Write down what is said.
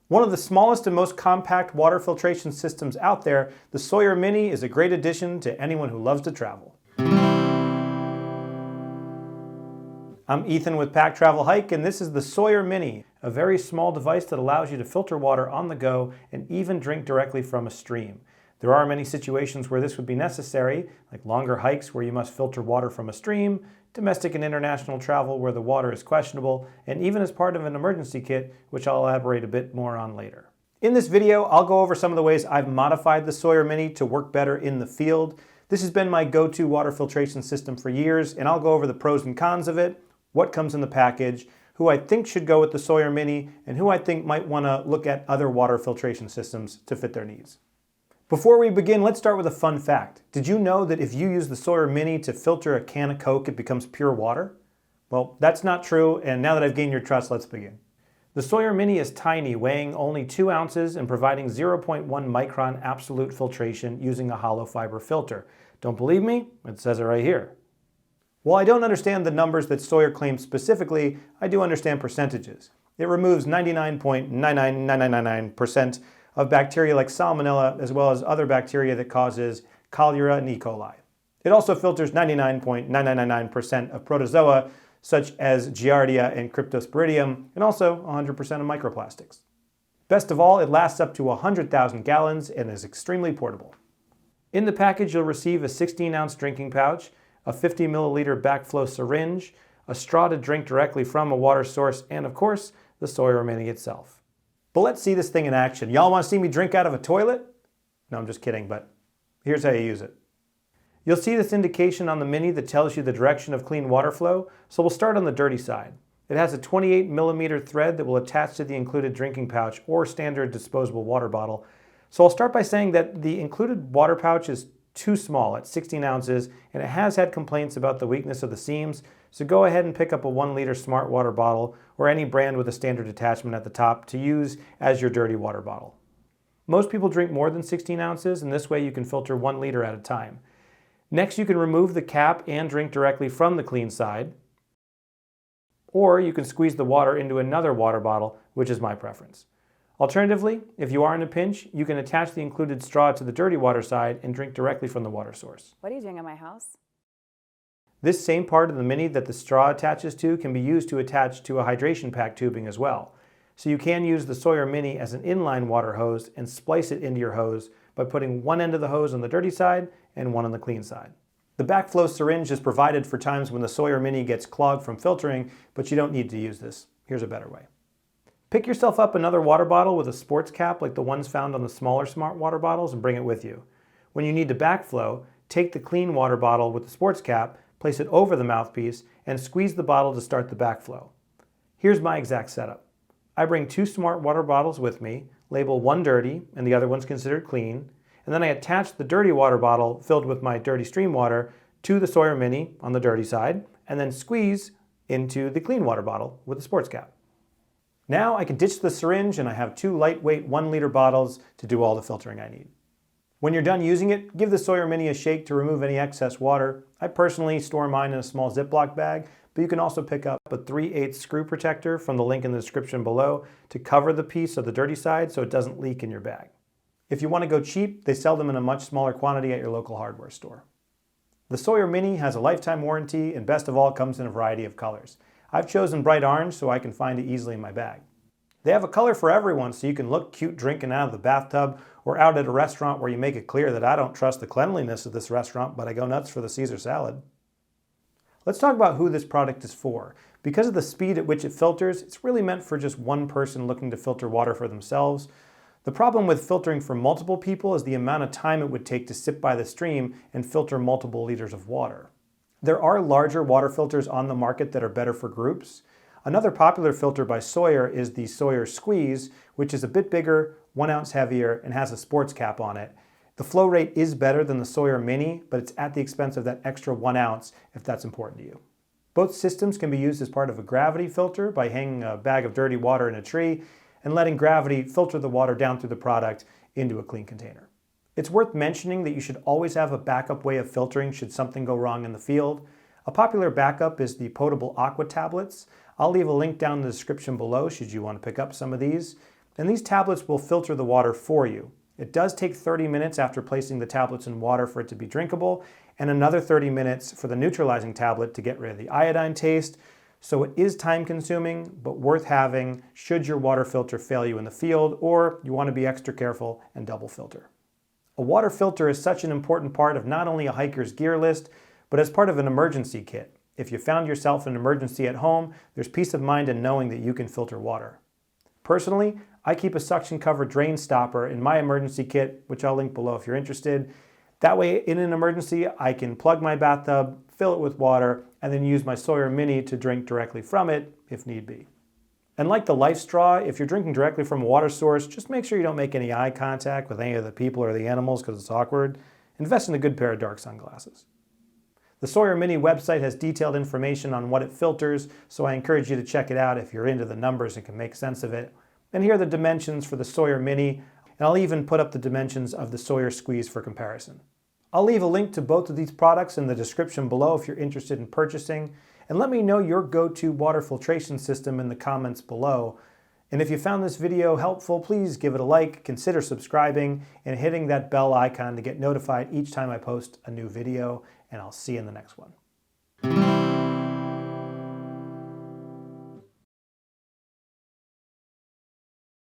One of the smallest and most compact water filtration systems out there, the Sawyer Mini is a great addition to anyone who loves to travel. I'm Ethan with Pack Travel Hike, and this is the Sawyer Mini, a very small device that allows you to filter water on the go and even drink directly from a stream. There are many situations where this would be necessary, like longer hikes where you must filter water from a stream, domestic and international travel where the water is questionable, and even as part of an emergency kit, which I'll elaborate a bit more on later. In this video, I'll go over some of the ways I've modified the Sawyer Mini to work better in the field. This has been my go-to water filtration system for years, and I'll go over the pros and cons of it, what comes in the package, who I think should go with the Sawyer Mini, and who I think might want to look at other water filtration systems to fit their needs. Before we begin, let's start with a fun fact. Did you know that if you use the Sawyer Mini to filter a can of Coke, it becomes pure water? Well, that's not true, and now that I've gained your trust, let's begin. The Sawyer Mini is tiny, weighing only 2 ounces and providing 0.1 micron absolute filtration using a hollow fiber filter. Don't believe me? It says it right here. While I don't understand the numbers that Sawyer claims specifically, I do understand percentages. It removes 99.99999% of bacteria like Salmonella, as well as other bacteria that causes cholera and E. coli. It also filters 99.9999% of protozoa, such as Giardia and Cryptosporidium, and also 100% of microplastics. Best of all, it lasts up to 100,000 gallons and is extremely portable. In the package, you'll receive a 16-ounce drinking pouch, a 50 milliliter backflow syringe, a straw to drink directly from a water source, and of course, the Sawyer Mini itself. But let's see this thing in action. Y'all want to see me drink out of a toilet? No, I'm just kidding, but here's how you use it. You'll see this indication on the Mini that tells you the direction of clean water flow, so we'll start on the dirty side. It has a 28 millimeter thread that will attach to the included drinking pouch or standard disposable water bottle. So I'll start by saying that the included water pouch is too small at 16 ounces, and it has had complaints about the weakness of the seams, so go ahead and pick up a 1 liter smart water bottle or any brand with a standard attachment at the top to use as your dirty water bottle. Most people drink more than 16 ounces, and this way you can filter 1 liter at a time. Next, you can remove the cap and drink directly from the clean side, or you can squeeze the water into another water bottle, which is my preference. Alternatively, if you are in a pinch, you can attach the included straw to the dirty water side and drink directly from the water source. What are you doing at my house? This same part of the Mini that the straw attaches to can be used to attach to a hydration pack tubing as well. So you can use the Sawyer Mini as an inline water hose and splice it into your hose by putting one end of the hose on the dirty side and one on the clean side. The backflow syringe is provided for times when the Sawyer Mini gets clogged from filtering, but you don't need to use this. Here's a better way. Pick yourself up another water bottle with a sports cap like the ones found on the smaller smart water bottles and bring it with you. When you need to backflow, take the clean water bottle with the sports cap, place it over the mouthpiece, and squeeze the bottle to start the backflow. Here's my exact setup. I bring 2 smart water bottles with me, label one dirty and the other one's considered clean, and then I attach the dirty water bottle filled with my dirty stream water to the Sawyer Mini on the dirty side, and then squeeze into the clean water bottle with the sports cap. Now I can ditch the syringe and I have 2 lightweight 1 liter bottles to do all the filtering I need. When you're done using it, give the Sawyer Mini a shake to remove any excess water. I personally store mine in a small Ziploc bag, but you can also pick up a 3/8 screw protector from the link in the description below to cover the piece of the dirty side so it doesn't leak in your bag. If you want to go cheap, they sell them in a much smaller quantity at your local hardware store. The Sawyer Mini has a lifetime warranty and best of all comes in a variety of colors. I've chosen bright orange so I can find it easily in my bag. They have a color for everyone so you can look cute drinking out of the bathtub or out at a restaurant where you make it clear that I don't trust the cleanliness of this restaurant, but I go nuts for the Caesar salad. Let's talk about who this product is for. Because of the speed at which it filters, it's really meant for just one person looking to filter water for themselves. The problem with filtering for multiple people is the amount of time it would take to sit by the stream and filter multiple liters of water. There are larger water filters on the market that are better for groups. Another popular filter by Sawyer is the Sawyer Squeeze, which is a bit bigger, 1 ounce heavier, and has a sports cap on it. The flow rate is better than the Sawyer Mini, but it's at the expense of that extra 1 ounce if that's important to you. Both systems can be used as part of a gravity filter by hanging a bag of dirty water in a tree and letting gravity filter the water down through the product into a clean container. It's worth mentioning that you should always have a backup way of filtering should something go wrong in the field. A popular backup is the Potable aqua tablets. I'll leave a link down in the description below should you want to pick up some of these. And these tablets will filter the water for you. It does take 30 minutes after placing the tablets in water for it to be drinkable, and another 30 minutes for the neutralizing tablet to get rid of the iodine taste. So it is time consuming, but worth having should your water filter fail you in the field, or you want to be extra careful and double filter. A water filter is such an important part of not only a hiker's gear list, but as part of an emergency kit. If you found yourself in an emergency at home, there's peace of mind in knowing that you can filter water. Personally, I keep a suction cover drain stopper in my emergency kit, which I'll link below if you're interested. That way, in an emergency, I can plug my bathtub, fill it with water, and then use my Sawyer Mini to drink directly from it if need be. And like the Life Straw, if you're drinking directly from a water source, just make sure you don't make any eye contact with any of the people or the animals because it's awkward. Invest in a good pair of dark sunglasses. The Sawyer Mini website has detailed information on what it filters, so I encourage you to check it out if you're into the numbers and can make sense of it. And here are the dimensions for the Sawyer Mini, and I'll even put up the dimensions of the Sawyer Squeeze for comparison. I'll leave a link to both of these products in the description below if you're interested in purchasing, and let me know your go-to water filtration system in the comments below. And if you found this video helpful, please give it a like, consider subscribing, and hitting that bell icon to get notified each time I post a new video, and I'll see you in the next one.